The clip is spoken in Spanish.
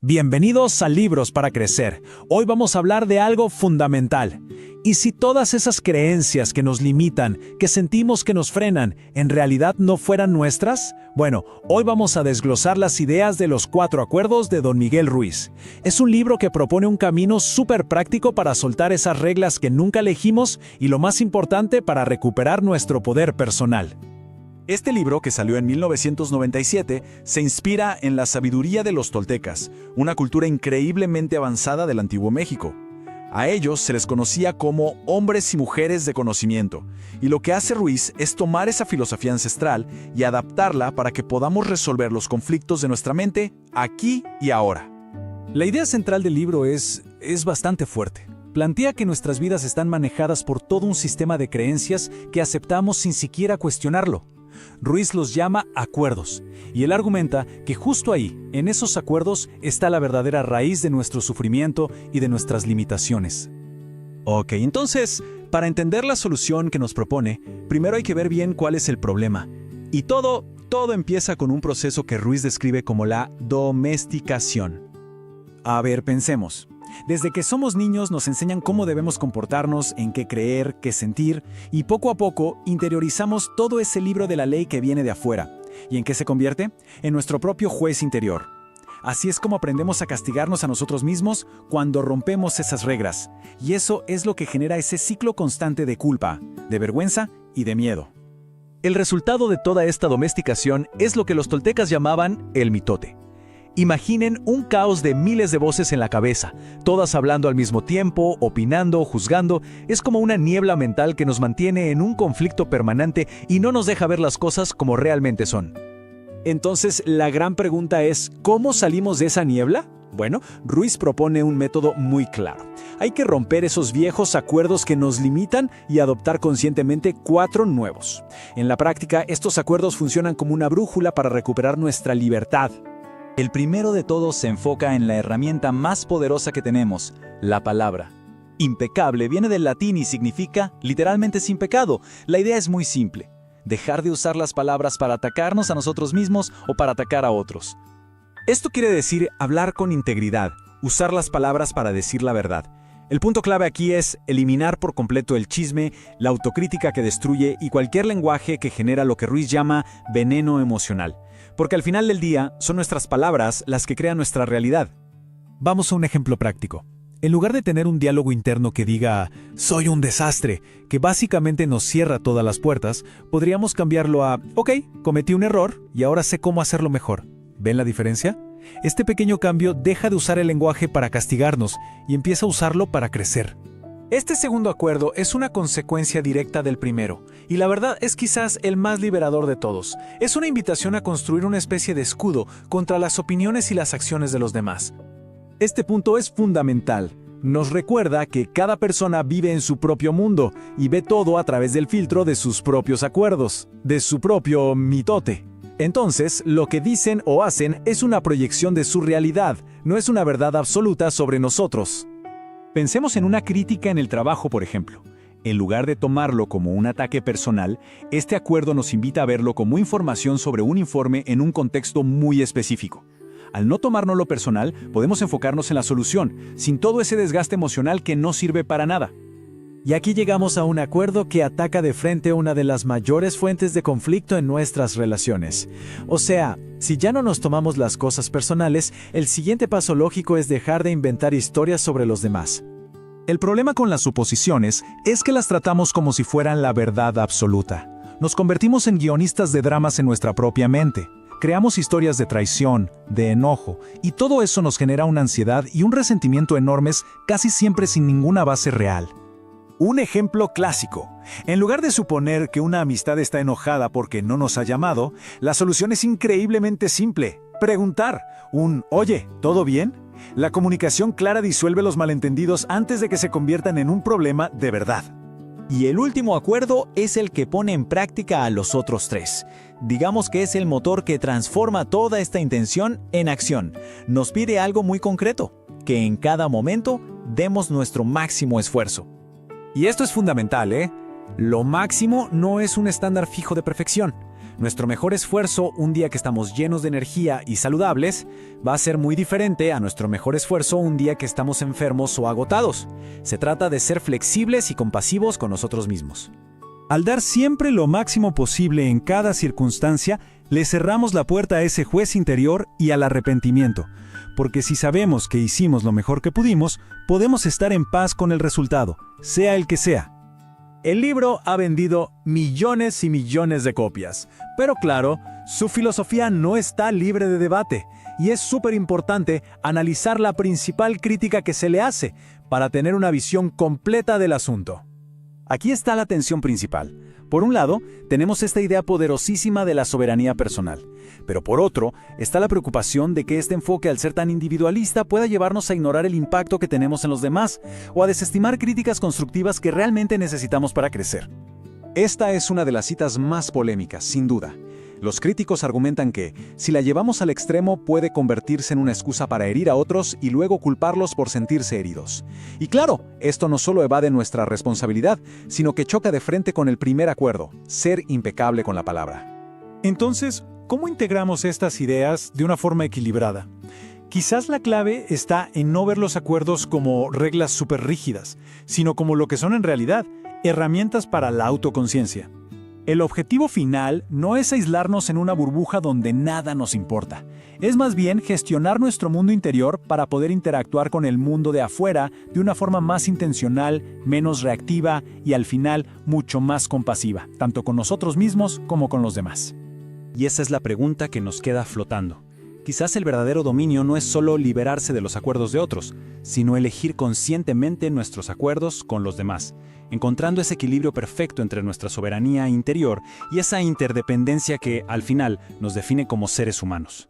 Bienvenidos a Libros para Crecer. Hoy vamos a hablar de algo fundamental. ¿Y si todas esas creencias que nos limitan, que sentimos que nos frenan, en realidad no fueran nuestras? Bueno, hoy vamos a desglosar las ideas de los 4 acuerdos de Don Miguel Ruiz. Es un libro que propone un camino súper práctico para soltar esas reglas que nunca elegimos y, lo más importante, para recuperar nuestro poder personal. Este libro, que salió en 1997, se inspira en la sabiduría de los toltecas, una cultura increíblemente avanzada del Antiguo México. A ellos se les conocía como hombres y mujeres de conocimiento, y lo que hace Ruiz es tomar esa filosofía ancestral y adaptarla para que podamos resolver los conflictos de nuestra mente aquí y ahora. La idea central del libro es bastante fuerte. Plantea que nuestras vidas están manejadas por todo un sistema de creencias que aceptamos sin siquiera cuestionarlo. Ruiz los llama acuerdos, y él argumenta que justo ahí, en esos acuerdos, está la verdadera raíz de nuestro sufrimiento y de nuestras limitaciones. Ok, entonces, para entender la solución que nos propone, primero hay que ver bien cuál es el problema. Y todo empieza con un proceso que Ruiz describe como la domesticación. A ver, pensemos. Desde que somos niños nos enseñan cómo debemos comportarnos, en qué creer, qué sentir, y poco a poco interiorizamos todo ese libro de la ley que viene de afuera. ¿Y en qué se convierte? En nuestro propio juez interior. Así es como aprendemos a castigarnos a nosotros mismos cuando rompemos esas reglas. Y eso es lo que genera ese ciclo constante de culpa, de vergüenza y de miedo. El resultado de toda esta domesticación es lo que los toltecas llamaban el mitote. Imaginen un caos de miles de voces en la cabeza, todas hablando al mismo tiempo, opinando, juzgando. Es como una niebla mental que nos mantiene en un conflicto permanente y no nos deja ver las cosas como realmente son. Entonces, la gran pregunta es, ¿cómo salimos de esa niebla? Bueno, Ruiz propone un método muy claro. Hay que romper esos viejos acuerdos que nos limitan y adoptar conscientemente 4 nuevos. En la práctica, estos acuerdos funcionan como una brújula para recuperar nuestra libertad. El primero de todos se enfoca en la herramienta más poderosa que tenemos, la palabra. Impecable viene del latín y significa literalmente sin pecado. La idea es muy simple: dejar de usar las palabras para atacarnos a nosotros mismos o para atacar a otros. Esto quiere decir hablar con integridad, usar las palabras para decir la verdad. El punto clave aquí es eliminar por completo el chisme, la autocrítica que destruye y cualquier lenguaje que genera lo que Ruiz llama veneno emocional. Porque al final del día son nuestras palabras las que crean nuestra realidad. Vamos a un ejemplo práctico. En lugar de tener un diálogo interno que diga «soy un desastre», que básicamente nos cierra todas las puertas, podríamos cambiarlo a «ok, cometí un error y ahora sé cómo hacerlo mejor». ¿Ven la diferencia? Este pequeño cambio deja de usar el lenguaje para castigarnos y empieza a usarlo para crecer. Este segundo acuerdo es una consecuencia directa del primero, y la verdad es quizás el más liberador de todos. Es una invitación a construir una especie de escudo contra las opiniones y las acciones de los demás. Este punto es fundamental. Nos recuerda que cada persona vive en su propio mundo y ve todo a través del filtro de sus propios acuerdos, de su propio mitote. Entonces, lo que dicen o hacen es una proyección de su realidad, no es una verdad absoluta sobre nosotros. Pensemos en una crítica en el trabajo, por ejemplo. En lugar de tomarlo como un ataque personal, este acuerdo nos invita a verlo como información sobre un informe en un contexto muy específico. Al no tomárnoslo personal, podemos enfocarnos en la solución, sin todo ese desgaste emocional que no sirve para nada. Y aquí llegamos a un acuerdo que ataca de frente una de las mayores fuentes de conflicto en nuestras relaciones. O sea, si ya no nos tomamos las cosas personales, el siguiente paso lógico es dejar de inventar historias sobre los demás. El problema con las suposiciones es que las tratamos como si fueran la verdad absoluta. Nos convertimos en guionistas de dramas en nuestra propia mente. Creamos historias de traición, de enojo, y todo eso nos genera una ansiedad y un resentimiento enormes, casi siempre sin ninguna base real. Un ejemplo clásico. En lugar de suponer que una amistad está enojada porque no nos ha llamado, la solución es increíblemente simple. Preguntar. «Oye, ¿todo bien?». La comunicación clara disuelve los malentendidos antes de que se conviertan en un problema de verdad. Y el último acuerdo es el que pone en práctica a los otros 3. Digamos que es el motor que transforma toda esta intención en acción. Nos pide algo muy concreto: que en cada momento demos nuestro máximo esfuerzo. Y esto es fundamental, ¿eh? Lo máximo no es un estándar fijo de perfección. Nuestro mejor esfuerzo un día que estamos llenos de energía y saludables va a ser muy diferente a nuestro mejor esfuerzo un día que estamos enfermos o agotados. Se trata de ser flexibles y compasivos con nosotros mismos. Al dar siempre lo máximo posible en cada circunstancia, le cerramos la puerta a ese juez interior y al arrepentimiento, porque si sabemos que hicimos lo mejor que pudimos, podemos estar en paz con el resultado, sea el que sea. El libro ha vendido millones y millones de copias, pero claro, su filosofía no está libre de debate, y es súper importante analizar la principal crítica que se le hace para tener una visión completa del asunto. Aquí está la tensión principal. Por un lado, tenemos esta idea poderosísima de la soberanía personal, pero por otro, está la preocupación de que este enfoque, al ser tan individualista, pueda llevarnos a ignorar el impacto que tenemos en los demás o a desestimar críticas constructivas que realmente necesitamos para crecer. Esta es una de las citas más polémicas, sin duda. Los críticos argumentan que, si la llevamos al extremo, puede convertirse en una excusa para herir a otros y luego culparlos por sentirse heridos. Y claro, esto no solo evade nuestra responsabilidad, sino que choca de frente con el primer acuerdo, ser impecable con la palabra. Entonces, ¿cómo integramos estas ideas de una forma equilibrada? Quizás la clave está en no ver los acuerdos como reglas súper rígidas, sino como lo que son en realidad, herramientas para la autoconciencia. El objetivo final no es aislarnos en una burbuja donde nada nos importa. Es más bien gestionar nuestro mundo interior para poder interactuar con el mundo de afuera de una forma más intencional, menos reactiva y al final mucho más compasiva, tanto con nosotros mismos como con los demás. Y esa es la pregunta que nos queda flotando. Quizás el verdadero dominio no es solo liberarse de los acuerdos de otros, sino elegir conscientemente nuestros acuerdos con los demás, encontrando ese equilibrio perfecto entre nuestra soberanía interior y esa interdependencia que, al final, nos define como seres humanos.